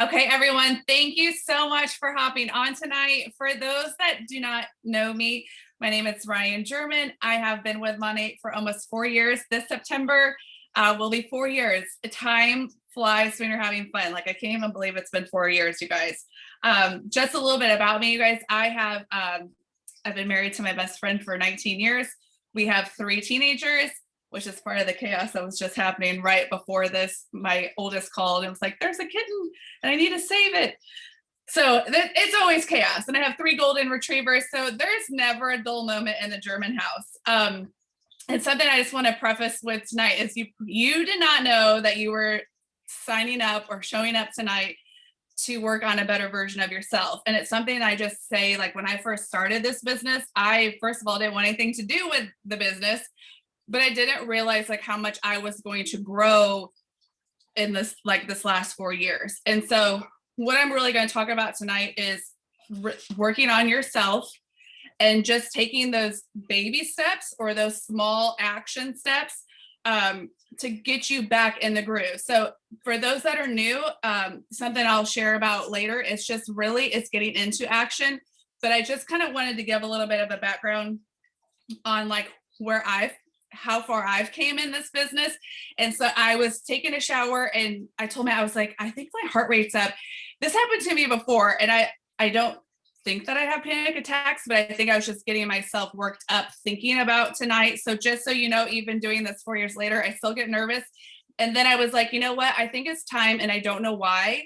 Okay, everyone, thank you so much for hopping on tonight. For those that do not know me, my name is Ryann German. I have been with Monate for almost 4 years. This September will be 4 years. Time flies when you're having fun. Like, I can't even believe it's been 4 years, you guys. Just a little bit about me, you guys. I've been married to my best friend for 19 years. We have 3 teenagers, which is part of the chaos that was just happening right before this. My oldest called and was like, there's a kitten and I need to save it. So it's always chaos. And I have 3 golden retrievers. So there's never a dull moment in the German house. And something I just want to preface with tonight is you did not know that you were signing up or showing up tonight to work on a better version of yourself. And it's something I just say, like, when I first started this business, I first of all didn't want anything to do with the business, but I didn't realize like how much I was going to grow in this last 4 years. And so what I'm really going to talk about tonight is working on yourself and just taking those baby steps or those small action steps to get you back in the groove. So for those that are new, something I'll share about later, it's getting into action. But I just kind of wanted to give a little bit of a background on like how far I've came in this business. And so I was taking a shower and I told me, I was like, I think my heart rate's up. This happened to me before. And I don't think that I have panic attacks, but I think I was just getting myself worked up thinking about tonight. So just so you know, even doing this 4 years later, I still get nervous. And then I was like, you know what? I think it's time. And I don't know why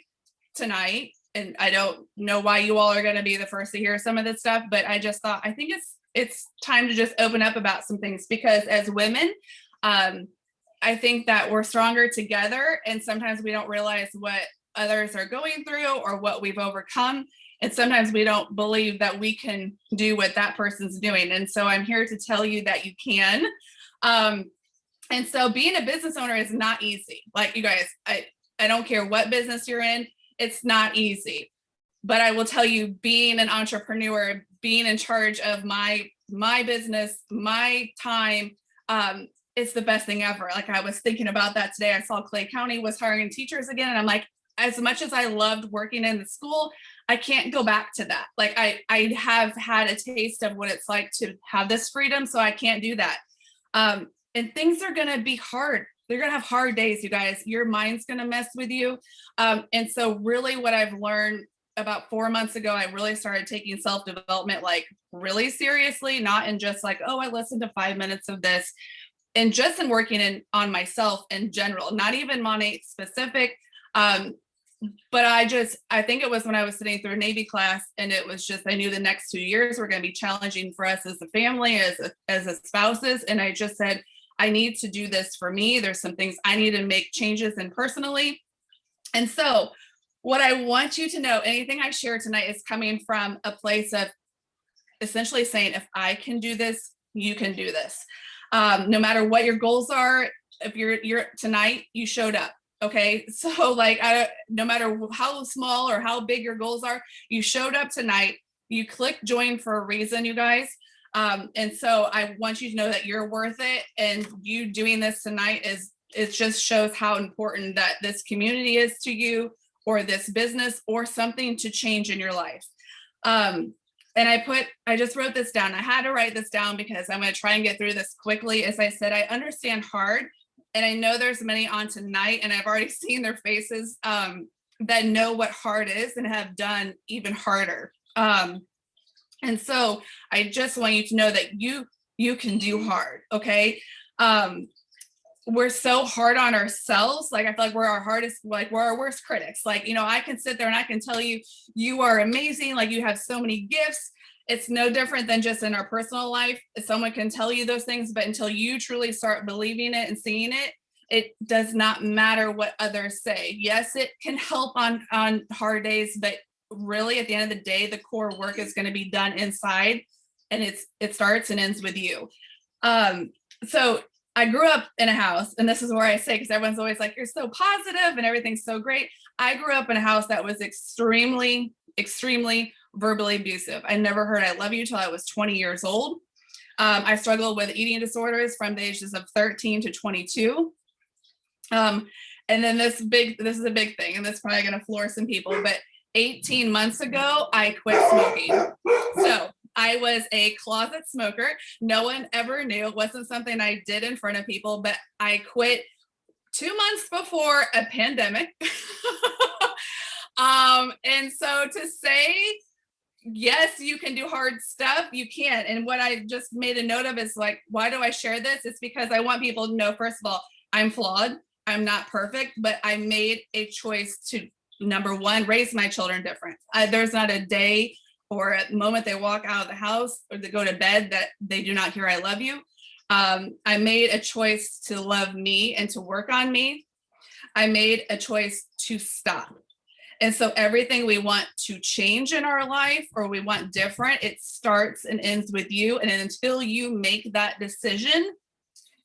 tonight. And I don't know why you all are going to be the first to hear some of this stuff, but I just thought, I think it's time to just open up about some things, because as women, I think that we're stronger together. And sometimes we don't realize what others are going through or what we've overcome. And sometimes we don't believe that we can do what that person's doing. And so I'm here to tell you that you can. And so being a business owner is not easy. Like, you guys, I don't care what business you're in, it's not easy. But I will tell you, being an entrepreneur, being in charge of my business, my time, it's the best thing ever. Like, I was thinking about that today. I saw Clay County was hiring teachers again. And I'm like, as much as I loved working in the school, I can't go back to that. Like, I have had a taste of what it's like to have this freedom. So I can't do that. And things are going to be hard. They're going to have hard days, you guys. Your mind's going to mess with you. And so really what I've learned about 4 months ago, I really started taking self-development like really seriously, not in just like, oh, I listened to 5 minutes of this, and just in working on myself in general, not even Monate specific. But I think it was when I was sitting through a Navy class, and it was just, I knew the next 2 years were going to be challenging for us as a family, as a spouses. And I just said, I need to do this for me. There's some things I need to make changes in personally. And so what I want you to know, anything I share tonight is coming from a place of essentially saying, if I can do this, you can do this. No matter what your goals are, if you're tonight, you showed up. Okay. So like, no matter how small or how big your goals are, you showed up tonight, you clicked join for a reason, you guys. And so I want you to know that you're worth it. And you doing this tonight it just shows how important that this community is to you, or this business, or something to change in your life. And I just wrote this down. I had to write this down because I'm going to try and get through this quickly. As I said, I understand hard. And I know there's many on tonight, and I've already seen their faces that know what hard is and have done even harder. And so I just want you to know that you can do hard. Okay. We're so hard on ourselves. Like, I feel like we're our worst critics. Like, I can sit there and I can tell you, you are amazing. Like, you have so many gifts. It's no different than just in our personal life. Someone can tell you those things, but until you truly start believing it and seeing it, it does not matter what others say. Yes, it can help on hard days, but really at the end of the day, the core work is going to be done inside, and it starts and ends with you. So I grew up in a house, and this is where I say, because everyone's always like, you're so positive and everything's so great. I grew up in a house that was extremely, extremely verbally abusive. I never heard I love you till I was 20 years old. I struggled with eating disorders from the ages of 13 to 22. And then this is a big thing, and this is probably going to floor some people, but 18 months ago, I quit smoking. So I was a closet smoker. No one ever knew. It wasn't something I did in front of people, but I quit 2 months before a pandemic. And so to say, yes, you can do hard stuff, you can. And what I just made a note of is like, why do I share this? It's because I want people to know, first of all, I'm flawed. I'm not perfect, but I made a choice to, number one, raise my children different. There's not a day or a moment they walk out of the house or they go to bed that they do not hear I love you. I made a choice to love me and to work on me. I made a choice to stop. And so everything we want to change in our life or we want different, it starts and ends with you. And until you make that decision,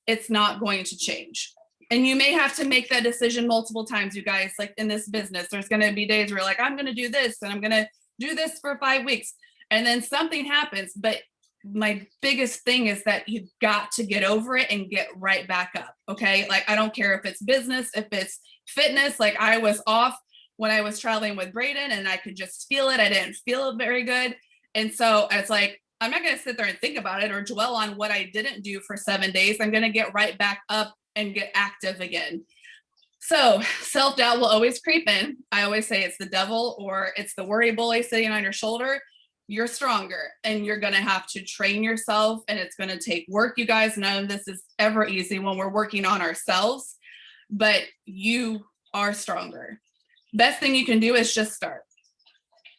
it's not going to change. And you may have to make that decision multiple times, you guys. Like in this business, there's going to be days where you're like, I'm going to do this and I'm going to do this for 5 weeks. And then something happens. But my biggest thing is that you've got to get over it and get right back up. Okay. Like, I don't care if it's business, if it's fitness. Like, I was off when I was traveling with Braden and I could just feel it. I didn't feel it very good. And so it's like, I'm not going to sit there and think about it or dwell on what I didn't do for 7 days. I'm going to get right back up and get active again. So self-doubt will always creep in. I always say it's the devil or it's the worry bully sitting on your shoulder. You're stronger and you're going to have to train yourself, and it's going to take work, you guys. None of this is ever easy when we're working on ourselves, but you are stronger. Best thing you can do is just start.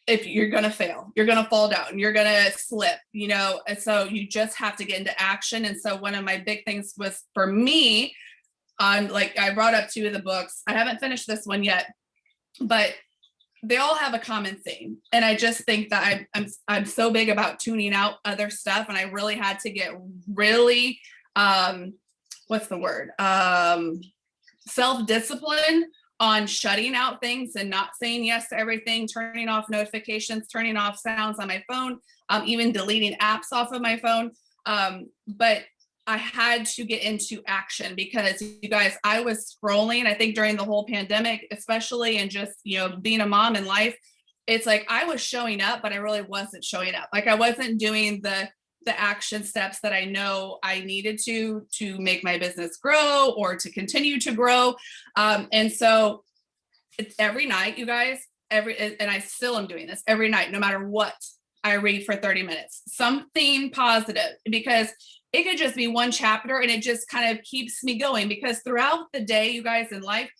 If you're going to fail, you're going to fall down, you're going to slip, you know, and so you just have to get into action. And so one of my big things was for me, like I brought up 2 of the books. I haven't finished this one yet, but they all have a common theme. And I just think that I'm so big about tuning out other stuff. And I really had to get really, what's the word? Self-discipline on shutting out things and not saying yes to everything, turning off notifications, turning off sounds on my phone, even deleting apps off of my phone. But I had to get into action because, you guys, I was scrolling, I think during the whole pandemic, especially, and just, you know, being a mom in life, it's like I was showing up, but I really wasn't showing up. Like I wasn't doing the action steps that I know I needed to make my business grow or to continue to grow. And so it's every night, you guys, and I still am doing this every night, no matter what. I read for 30 minutes, something positive, because it could just be one chapter and it just kind of keeps me going, because throughout the day, you guys, in life,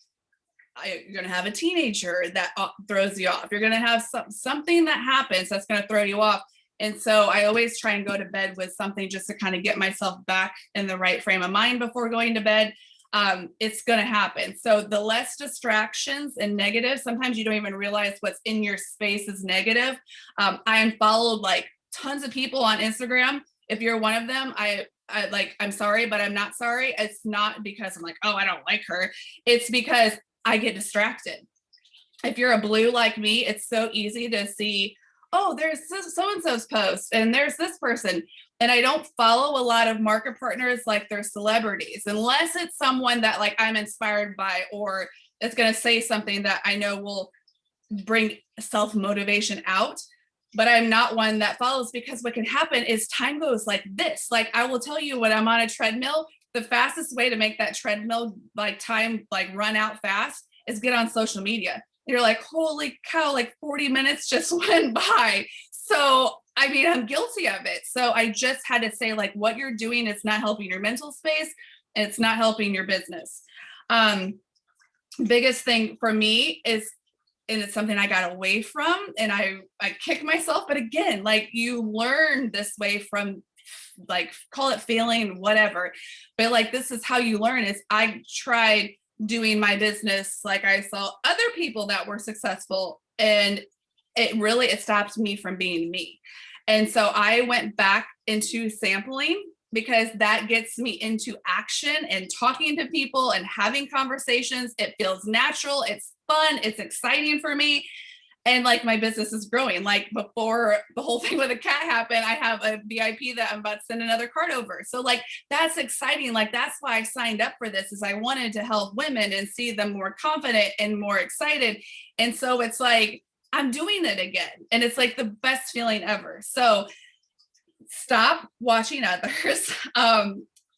you're going to have a teenager that throws you off. You're going to have something that happens that's going to throw you off. And so I always try and go to bed with something just to kind of get myself back in the right frame of mind before going to bed. It's going to happen. So the less distractions and negative, sometimes you don't even realize what's in your space is negative. I unfollowed like tons of people on Instagram. If you're one of them, I'm sorry, but I'm not sorry. It's not because I'm like, oh, I don't like her. It's because I get distracted. If you're a blue like me, it's so easy to see, oh, there's so-and-so's post and there's this person. And I don't follow a lot of market partners like they're celebrities, unless it's someone that like I'm inspired by, or it's going to say something that I know will bring self-motivation out. But I'm not one that follows, because what can happen is time goes like this. Like I will tell you, when I'm on a treadmill, the fastest way to make that treadmill like time like run out fast is get on social media. You're like, holy cow, like 40 minutes just went by. So, I mean, I'm guilty of it. So I just had to say, like, what you're doing is not helping your mental space. And it's not helping your business. Biggest thing for me is, and it's something I got away from, and I kick myself, but again, like you learn this way from, like, call it failing, whatever. But like, this is how you learn. Is I tried doing my business like I saw other people that were successful, and it stopped me from being me. And so I went back into sampling, because that gets me into action and talking to people and having conversations. It feels natural. It's fun. It's exciting for me. And like my business is growing. Like before the whole thing with the cat happened, I have a VIP that I'm about to send another card over. So like that's exciting. Like that's why I signed up for this, is I wanted to help women and see them more confident and more excited. And so it's like I'm doing it again. And it's like the best feeling ever. So stop watching others.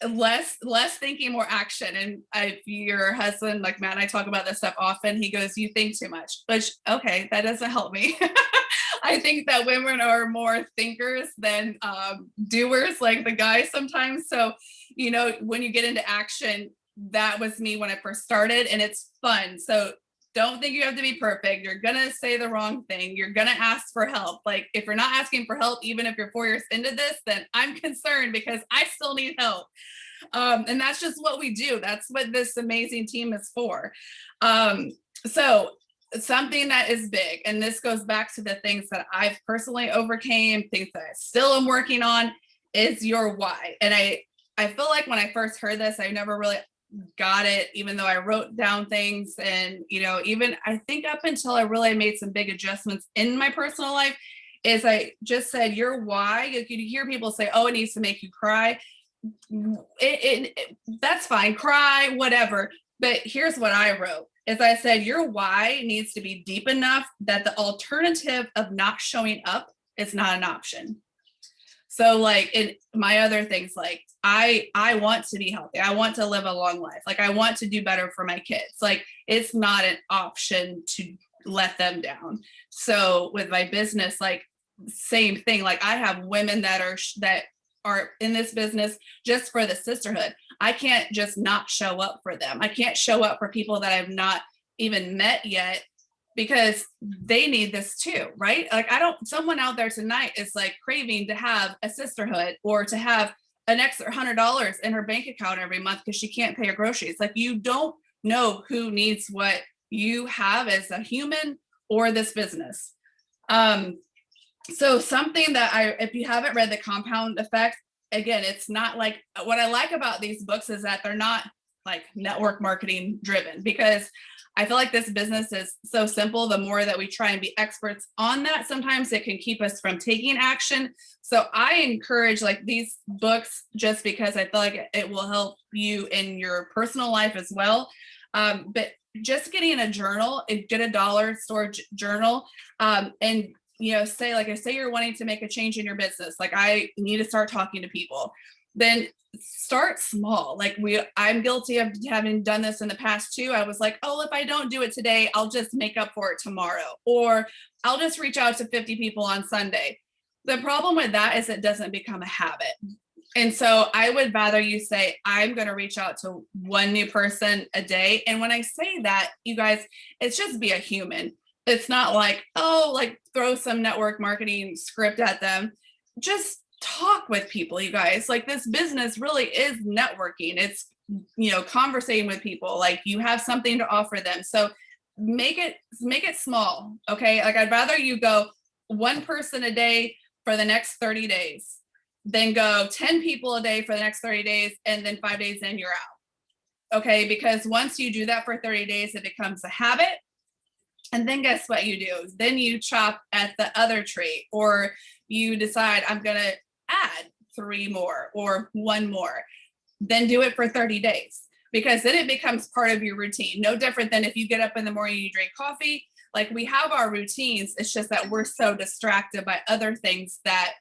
Less thinking, more action. And if your husband, like Matt and I talk about this stuff often, he goes, you think too much, which, okay, that doesn't help me. I think that women are more thinkers than doers, like the guys sometimes. So, you know, when you get into action, that was me when I first started, and it's fun. So don't think you have to be perfect. You're going to say the wrong thing. You're going to ask for help. Like if you're not asking for help, even if you're 4 years into this, then I'm concerned because I still need help. And that's just what we do. That's what this amazing team is for. So something that is big, and this goes back to the things that I've personally overcame, things that I still am working on, is your why. And I feel like when I first heard this, I never really got it, even though I wrote down things. And, you know, even I think up until I really made some big adjustments in my personal life, is I just said your why. You hear people say, oh, it needs to make you cry. That's fine, cry, whatever. But here's what I wrote, is I said your why needs to be deep enough that the alternative of not showing up is not an option. So like in my other things, like I want to be healthy. I want to live a long life. Like I want to do better for my kids. Like it's not an option to let them down. So with my business, like same thing. Like I have women that are in this business just for the sisterhood. I can't just not show up for them. I can't show up for people that I've not even met yet, because they need this too, right? Like someone out there tonight is like craving to have a sisterhood, or to have an extra $100 in her bank account every month because she can't pay her groceries. Like you don't know who needs what you have as a human or this business. So something that if you haven't read The Compound Effect, again, it's not like, what I like about these books is that they're not like network marketing driven, because I feel like this business is so simple. The more that we try and be experts on that, sometimes it can keep us from taking action. So I encourage like these books just because I feel like it will help you in your personal life as well. But just getting a journal, get a dollar store journal, and you know, say you're wanting to make a change in your business. Like I need to start talking to people. Then start small. Like I'm guilty of having done this in the past too. I was like, oh, if I don't do it today, I'll just make up for it tomorrow, or I'll just reach out to 50 people on Sunday. The problem with that is it doesn't become a habit. And so I would rather you say, I'm going to reach out to one new person a day. And when I say that, you guys, it's just be a human. It's not like, oh, like throw some network marketing script at them. Just talk with people, you guys. Like this business really is networking. It's, you know, conversating with people. Like you have something to offer them. So make it small. Okay. Like I'd rather you go one person a day for the next 30 days than go 10 people a day for the next 30 days. And then 5 days in, you're out. Okay. Because once you do that for 30 days, it becomes a habit. And then guess what you do? Then you chop at the other tree, or you decide I'm going to add 3 more or 1 more. Then do it for 30 days, because then it becomes part of your routine. No different than if you get up in the morning, you drink coffee. Like we have our routines. It's just that we're so distracted by other things that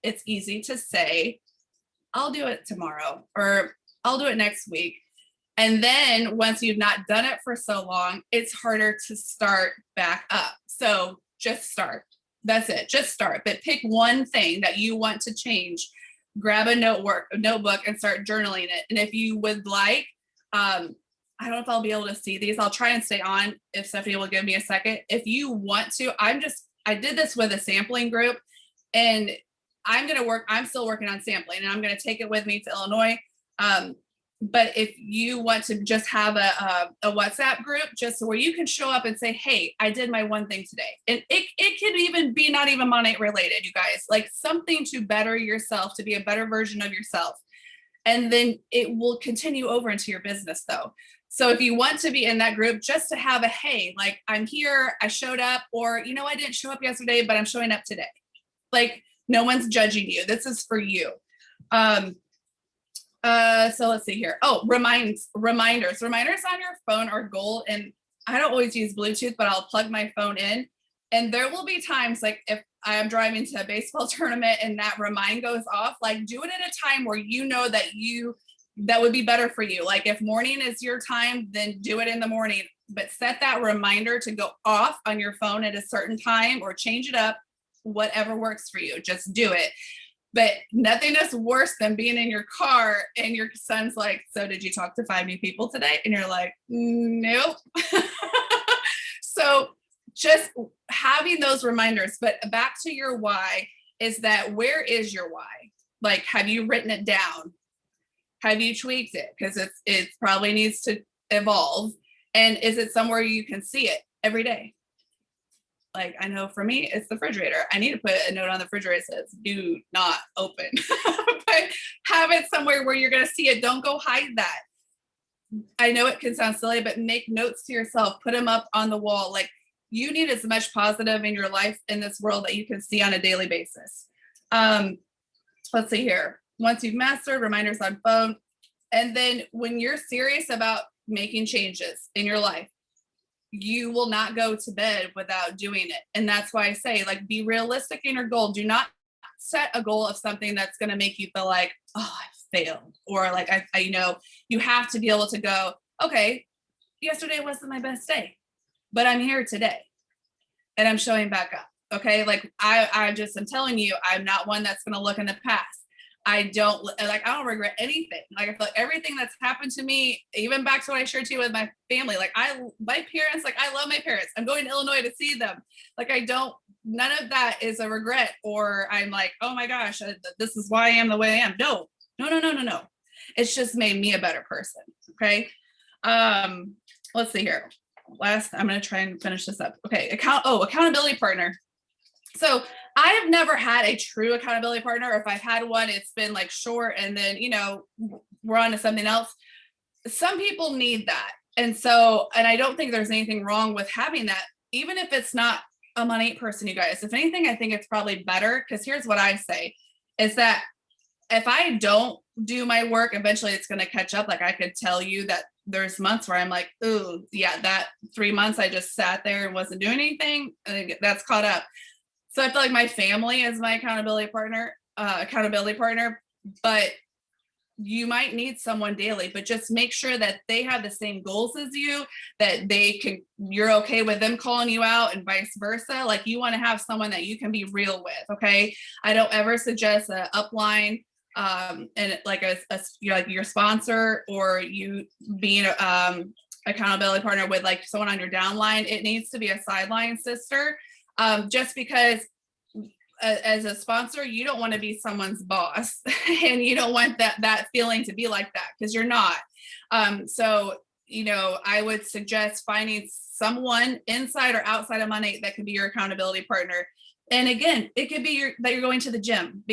it's easy to say, I'll do it tomorrow, or I'll do it next week. And then once you've not done it for so long, it's harder to start back up. So just start. That's it. Just start. But pick one thing that you want to change. Grab a notebook and start journaling it. And if you would like, I don't know if I'll be able to see these. I'll try and stay on if Stephanie will give me a second. If you want to, I did this with a sampling group, and I'm still working on sampling, and I'm going to take it with me to Illinois. But if you want to just have a WhatsApp group, just where you can show up and say, hey, I did my one thing today. And it can even be not even money related, you guys, like something to better yourself, to be a better version of yourself. And then it will continue over into your business though. So if you want to be in that group, just to have a, hey, like I'm here, I showed up, or, you know, I didn't show up yesterday, but I'm showing up today. Like no one's judging you. This is for you. So let's see here. Oh, reminders on your phone are gold. And I don't always use Bluetooth, but I'll plug my phone in. And there will be times like if I am driving to a baseball tournament and that remind goes off, like do it at a time where you know that would be better for you. Like if morning is your time, then do it in the morning, but set that reminder to go off on your phone at a certain time or change it up, whatever works for you, just do it. But nothing is worse than being in your car and your son's like, so did you talk to 5 new people today? And you're like, nope. So just having those reminders, but back to your why is that where is your why? Like, have you written it down? Have you tweaked it? Because it probably needs to evolve. And is it somewhere you can see it every day? Like, I know for me, it's the refrigerator. I need to put a note on the refrigerator that says, do not open. But have it somewhere where you're going to see it. Don't go hide that. I know it can sound silly, but make notes to yourself. Put them up on the wall. Like, you need as much positive in your life in this world that you can see on a daily basis. Let's see here. Once you've mastered reminders on phone, and then when you're serious about making changes in your life, you will not go to bed without doing it. And that's why I say, like, be realistic in your goal. Do not set a goal of something that's going to make you feel like, oh, I failed. Or like, I you know, you have to be able to go, okay, yesterday wasn't my best day, but I'm here today and I'm showing back up. Okay. Like I'm telling you, I'm not one that's going to look in the past. I don't regret anything. Like I feel like everything that's happened to me, even back to what I shared to you with my family, like my parents, like I love my parents. I'm going to Illinois to see them. Like none of that is a regret or I'm like, oh my gosh, this is why I am the way I am. No. It's just made me a better person. Okay. Let's see here. I'm going to try and finish this up. Okay. Accountability partner. So I have never had a true accountability partner. If I've had one, it's been like short and then, you know, we're on to something else. Some people need that. And I don't think there's anything wrong with having that, even if it's not a Money person, you guys. If anything, I think it's probably better because here's what I say is that if I don't do my work, eventually it's going to catch up. Like I could tell you that there's months where I'm like, oh yeah, that 3 months I just sat there and wasn't doing anything. That's caught up. So I feel like my family is my accountability partner, but you might need someone daily, but just make sure that they have the same goals as you, that you're okay with them calling you out and vice versa. Like you want to have someone that you can be real with. Okay. I don't ever suggest a upline, and like your sponsor or you being accountability partner with like someone on your downline. It needs to be a sideline sister. Just because as a sponsor, you don't want to be someone's boss and you don't want that feeling to be like that because you're not. So, you know, I would suggest finding someone inside or outside of Money that could be your accountability partner. And again, it could be that you're going to the gym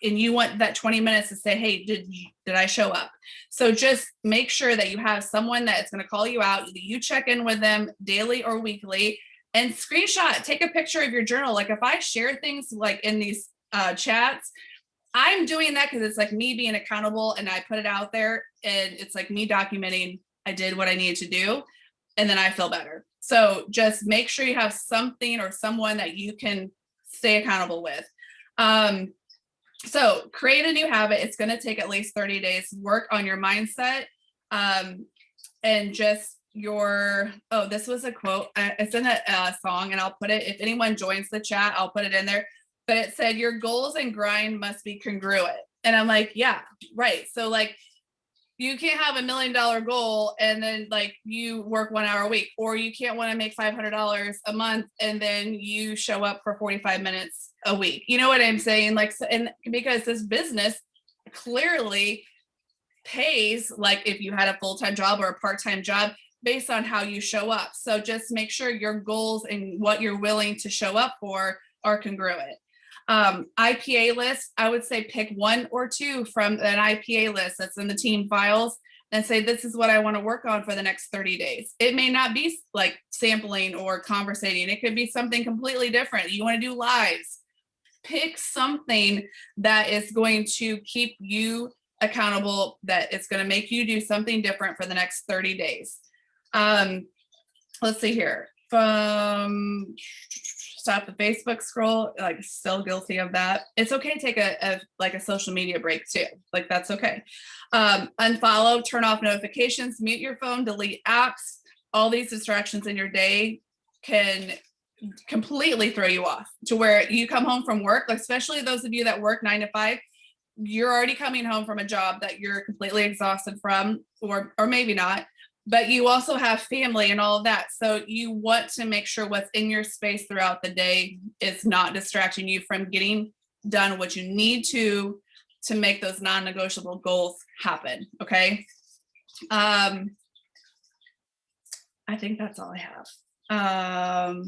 and you want that 20 minutes to say, hey, did I show up? So just make sure that you have someone that's going to call you out. You check in with them daily or weekly. And screenshot, take a picture of your journal. Like if I share things like in these chats, I'm doing that because it's like me being accountable and I put it out there and it's like me documenting I did what I needed to do and then I feel better. So just make sure you have something or someone that you can stay accountable with. So create a new habit. It's going to take at least 30 days. Work on your mindset and just this was a quote. It's in a song and I'll put it, if anyone joins the chat, I'll put it in there, but it said your goals and grind must be congruent. And I'm like, yeah, right. So like you can't have $1 million goal and then like you work 1 hour a week, or you can't want to make $500 a month and then you show up for 45 minutes a week. You know what I'm saying? Like, and because this business clearly pays like if you had a full-time job or a part-time job based on how you show up. So just make sure your goals and what you're willing to show up for are congruent. IPA list, I would say pick 1 or 2 from an IPA list that's in the team files. and say, this is what I want to work on for the next 30 days. It may not be like sampling or conversating. It could be something completely different. You want to do lives. Pick something that is going to keep you accountable, that it's going to make you do something different for the next 30 days. Let's see here. Stop the Facebook scroll, like still guilty of that. It's okay to take a social media break too. Like that's okay. Unfollow, turn off notifications, mute your phone, delete apps. All these distractions in your day can completely throw you off to where you come home from work, especially those of you that work 9 to 5. You're already coming home from a job that you're completely exhausted from, or maybe not, but you also have family and all of that. So you want to make sure what's in your space throughout the day is not distracting you from getting done what you need to make those non-negotiable goals happen. Okay. I think that's all I have.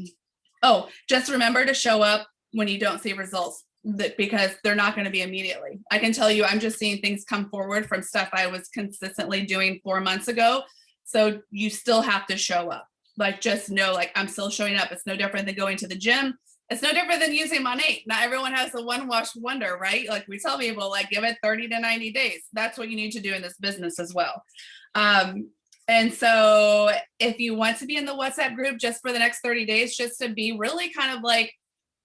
Oh, just remember to show up when you don't see results, because they're not going to be immediately. I can tell you, I'm just seeing things come forward from stuff I was consistently doing 4 months ago. So you still have to show up. Like, just know, like, I'm still showing up. It's no different than going to the gym. It's no different than using Monat. Not everyone has the one wash wonder, right? Like we tell people, like, give it 30 to 90 days. That's what you need to do in this business as well. And so if you want to be in the WhatsApp group just for the next 30 days, just to be really kind of like,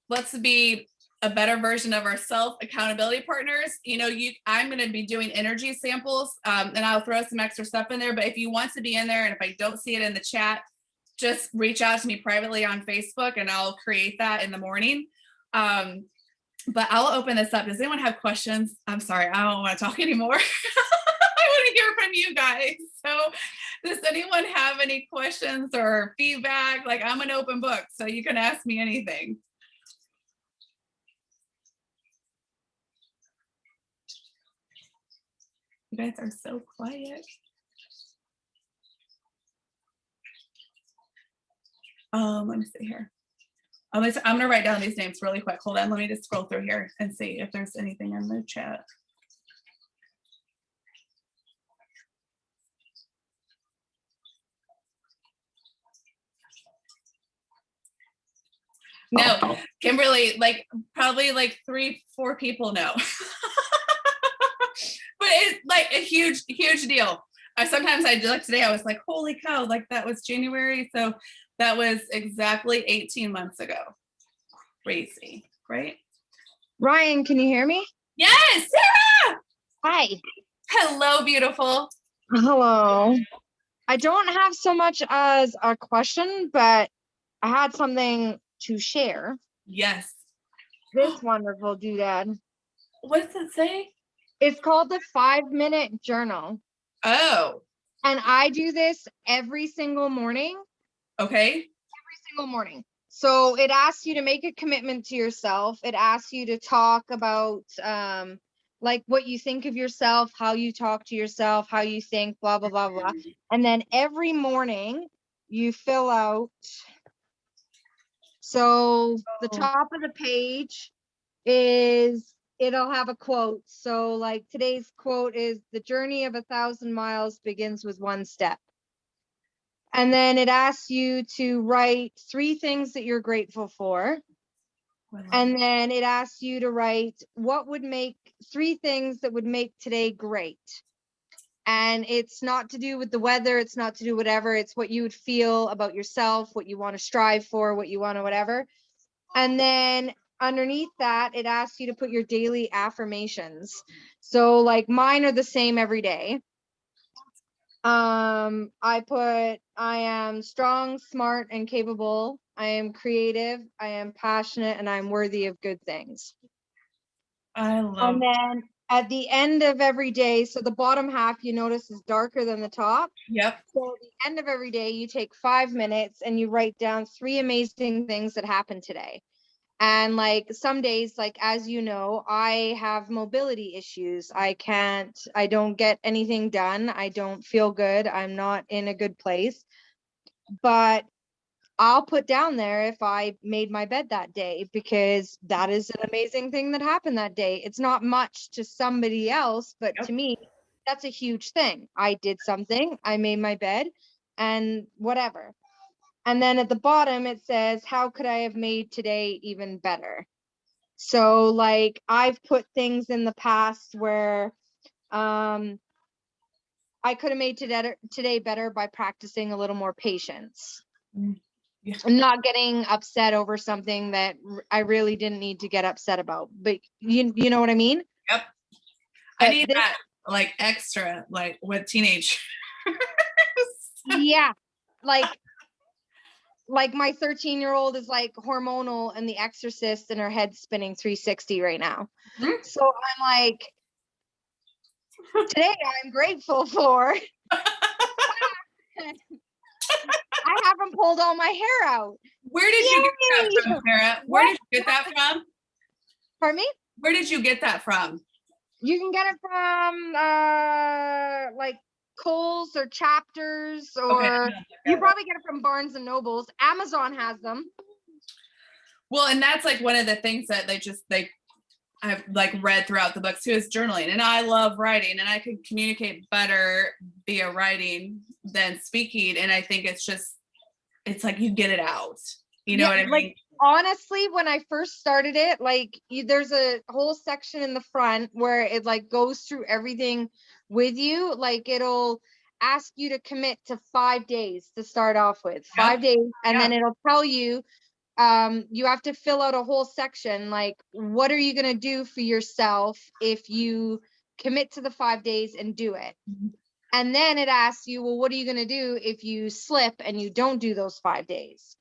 let's be a better version of ourselves, accountability partners. You know, I'm going to be doing energy samples, and I'll throw some extra stuff in there. But if you want to be in there, and if I don't see it in the chat, just reach out to me privately on Facebook and I'll create that in the morning. But I'll open this up. Does anyone have questions? I'm sorry, I don't want to talk anymore. I want to hear from you guys. So does anyone have any questions or feedback? Like, I'm an open book, so you can ask me anything. You guys are so quiet. Let me see here. I'm going to write down these names really quick. Hold on. Let me just scroll through here and see if there's anything in the chat. No, Kimberly, like probably like 3-4 people know. But it's like a huge deal. Sometimes I do, like today, I was like, holy cow, like that was January. So that was exactly 18 months ago. Crazy, right? Ryan, can you hear me? Yes, Sarah! Hi. Hello, beautiful. Hello. I don't have so much as a question, but I had something to share. Yes. This wonderful doodad. What does it say? It's called the 5-minute journal. Oh. And I do this every single morning. Okay. Every single morning. So it asks you to make a commitment to yourself. It asks you to talk about like what you think of yourself, how you talk to yourself, how you think, blah, blah, blah, blah. And then every morning you fill out. So the top of the page it'll have a quote. So like today's quote is, the journey of 1,000 miles begins with one step. And then it asks you to write 3 things that you're grateful for. And then it asks you to write 3 things that would make today great. And it's not to do with the weather. It's not to do whatever. It's what you would feel about yourself, what you want to strive for, what you want to whatever. And then underneath that, it asks you to put your daily affirmations. So like mine are the same every day. I put, I am strong, smart, and capable. I am creative. I am passionate, and I'm worthy of good things. I love. And then at the end of every day, so the bottom half you notice is darker than the top. Yep. So at the end of every day, you take 5 minutes and you write down 3 amazing things that happened today. And like some days, like, as you know, I have mobility issues. I don't get anything done. I don't feel good. I'm not in a good place. But I'll put down there if I made my bed that day, because that is an amazing thing that happened that day. It's not much to somebody else, but to me, that's a huge thing. I did something, I made my bed and whatever. And then at the bottom, it says, how could I have made today even better? So like I've put things in the past where I could have made today better by practicing a little more patience. Yeah. I'm not getting upset over something that I really didn't need to get upset about. But you know what I mean? Yep. I need that like extra, like with teenage. Yeah. Like my 13-year-old is like hormonal and The Exorcist and her head's spinning 360 right now. Mhm. So I'm like, today I'm grateful for I haven't pulled all my hair out. Where did you get that from, Sarah? Where did you get that from? Pardon me? Where did you get that from? You can get it from like Kohl's or Chapters, or Okay. you probably get it from Barnes and Nobles. Amazon has them. Well, and that's like one of the things that I've like read throughout the book too, is journaling. And I love writing, and I can communicate better via writing than speaking. And I think it's like you get it out. You know what I mean? Like, honestly, when I first started it, like there's a whole section in the front where it like goes through everything with you. Like it'll ask you to commit to 5 days to start off with, 5 days, and then it'll tell you you have to fill out a whole section like, what are you going to do for yourself if you commit to the 5 days and do it? And then it asks you, well, what are you going to do if you slip and you don't do those 5 days?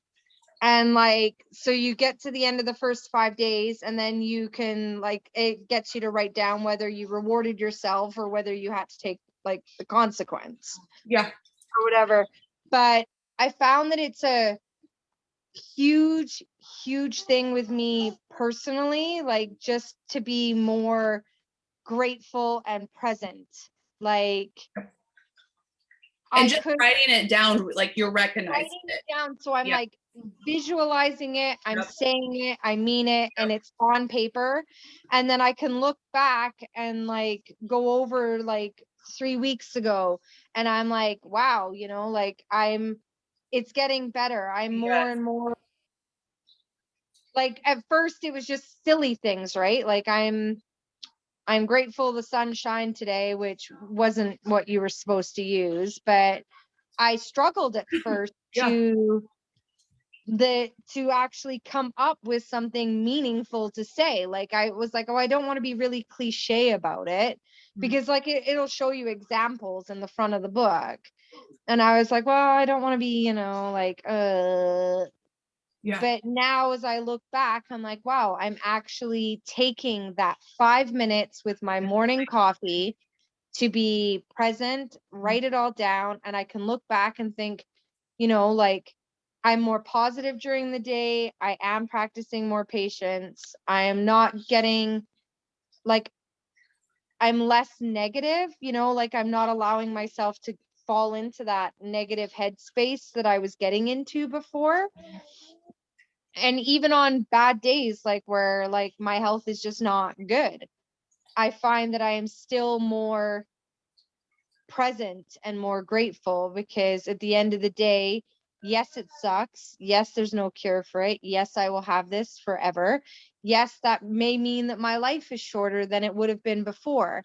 And like, so you get to the end of the first 5 days, and then you can like, it gets you to write down whether you rewarded yourself or whether you had to take like the consequence. Yeah. Or whatever. But I found that it's a huge thing with me personally, like just to be more grateful and present. Like, And just writing it down, like you're recognizing writing it down, so I'm Yeah. like visualizing it, I'm Yep. saying it, I mean it, and it's on paper, and then I can look back and like go over like 3 weeks ago, and I'm like, wow, you know, like it's getting better. I'm more and more, like at first it was just silly things, right? Like I'm grateful the sun shined today, which wasn't what you were supposed to use, but I struggled at first Yeah. to actually come up with something meaningful to say. Like I was like, oh, I don't want to be really cliche about it, because like it'll show you examples in the front of the book. And I was like, well, I don't want to be, you know, like Yeah. but now as I look back, I'm like, wow, I'm actually taking that 5 minutes with my morning coffee to be present, write it all down, and I can look back and think, you know, like I'm more positive during the day. I am practicing more patience. I am not getting like, I'm less negative, you know, like I'm not allowing myself to fall into that negative headspace that I was getting into before. And even on bad days, like where like my health is just not good, I find that I am still more present and more grateful, because at the end of the day, yes, it sucks. Yes, there's no cure for it. Yes, I will have this forever. Yes, that may mean that my life is shorter than it would have been before,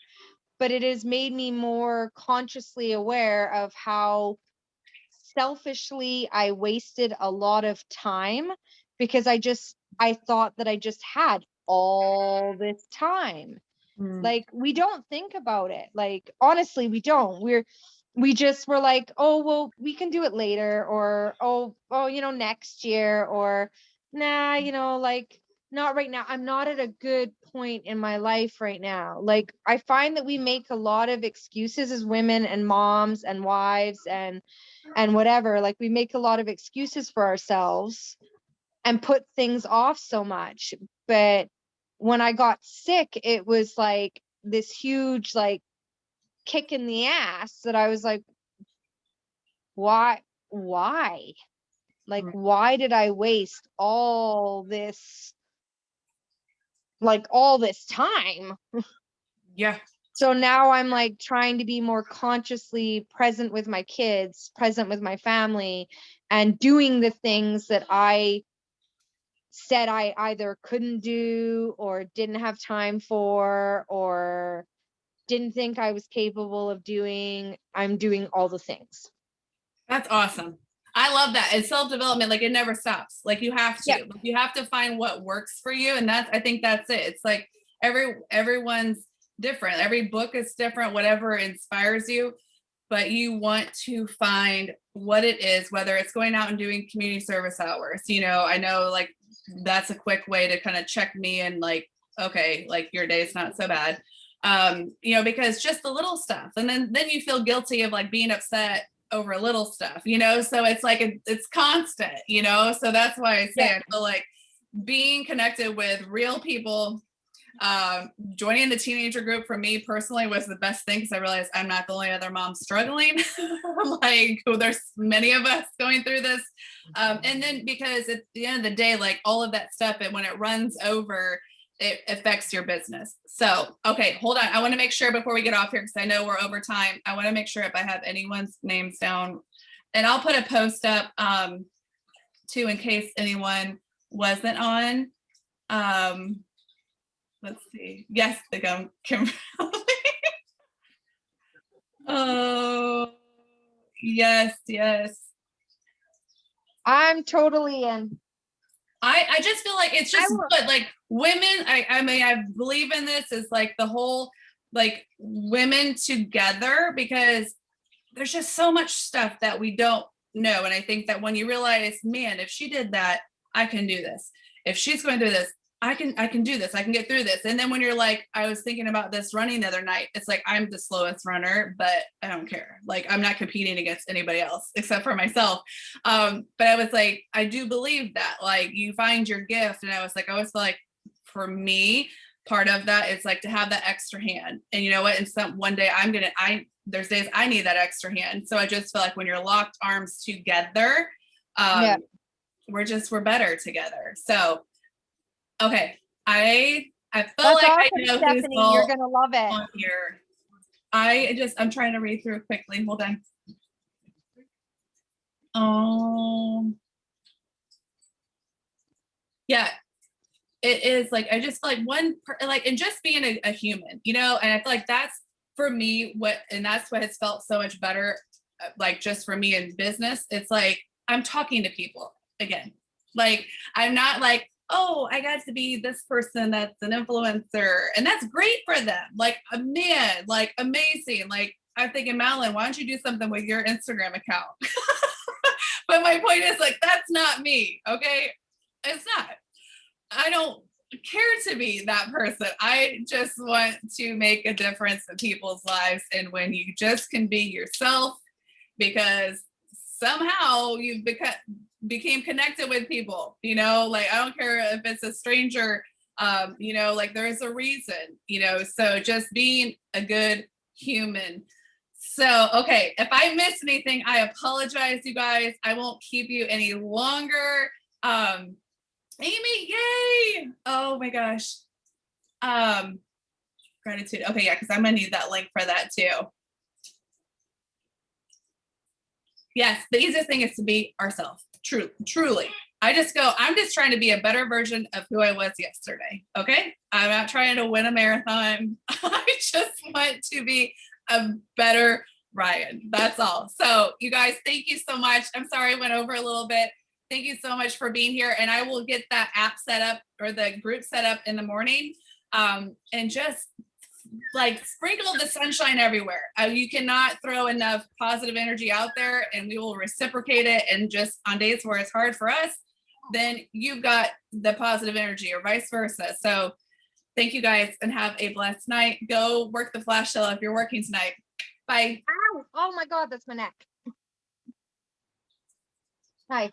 but it has made me more consciously aware of how selfishly I wasted a lot of time, because I thought that I just had all this time. Like we don't think about it. Like honestly, we don't. We just were like, oh well, we can do it later, or oh, you know, next year, or nah, you know, like not right now. I'm not at a good point in my life right now. Like I find that we make a lot of excuses as women and moms and wives and whatever. Like we make a lot of excuses for ourselves and put things off so much. But when I got sick, it was like this huge like kick in the ass that I was like, why? Like, why did I waste all this time? Yeah. So now I'm like trying to be more consciously present with my kids, present with my family, and doing the things that I said I either couldn't do or didn't have time for or didn't think I was capable of doing. I'm doing all the things. That's awesome. I love that. It's self-development, like it never stops. Like you have Yeah. to. You have to find what works for you. And that's I think that's it. It's like everyone's different. Every book is different, whatever inspires you. But you want to find what it is, whether it's going out and doing community service hours. You know, I know like that's a quick way to kind of check me and like, okay, like your day's not so bad. You know, because just the little stuff. And then you feel guilty of like being upset over little stuff, you know? So it's like, it's constant, you know? So that's why I say, Yeah. I feel like being connected with real people, joining the teenager group for me personally was the best thing because I realized I'm not the only other mom struggling. Like there's many of us going through this. And then because at the end of the day, like all of that stuff, and when it runs over, it affects your business. So, okay, hold on. I want to make sure before we get off here, because I know we're over time. I want to make sure if I have anyone's names down, and I'll put a post up too in case anyone wasn't on. Let's see. Yes, the gum Kimberly. Oh, yes, yes. I'm totally in. I just feel like it's just will- good. Like women, I mean, I believe in this is like the whole like women together because there's just so much stuff that we don't know. And I think that when you realize, man, if she did that, I can do this. If she's going through this, I can do this. I can get through this. And then when you're like, I was thinking about this running the other night, it's like I'm the slowest runner, but I don't care. Like I'm not competing against anybody else except for myself. But I was like, I do believe that like you find your gift. And I was like, I always feel like for me, part of that is like to have that extra hand. And you know what? And some one day there's days I need that extra hand. So I just feel like when you're locked arms together, Yeah. we're better together. So okay, I feel That's like I awesome, know who's Stephanie. all You're gonna love it. on here. I'm trying to read through it quickly. Hold on. Yeah, it is like I just feel like like and just being a human, you know, and I feel like that's for me and that's what has felt so much better, like just for me in business. It's like I'm talking to people again. Like I'm not like, oh, I got to be this person that's an influencer, and that's great for them. Like a man, like amazing. Like I'm thinking, Madeline, why don't you do something with your Instagram account? But my point is like that's not me, okay? It's not. I don't care to be that person. I just want to make a difference in people's lives. And when you just can be yourself, because somehow you became connected with people, you know, like I don't care if it's a stranger, you know, like there's a reason, you know, so just being a good human. So, okay, if I missed anything, I apologize, you guys. I won't keep you any longer. Amy, yay! Oh my gosh. Gratitude. Okay, yeah, because I'm gonna need that link for that too. Yes, the easiest thing is to be ourselves. Truly. I'm just trying to be a better version of who I was yesterday. Okay. I'm not trying to win a marathon. I just want to be a better Ryann. That's all. So, you guys, thank you so much. I'm sorry I went over a little bit. Thank you so much for being here. And I will get that app set up or the group set up in the morning. And just like sprinkle the sunshine everywhere. You cannot throw enough positive energy out there, and we will reciprocate it. And just on days where it's hard for us, then you've got the positive energy or vice versa. So thank you guys and have a blessed night. Go work the flash sale if you're working tonight. Bye. Ow! Oh my God, that's my neck. Hi.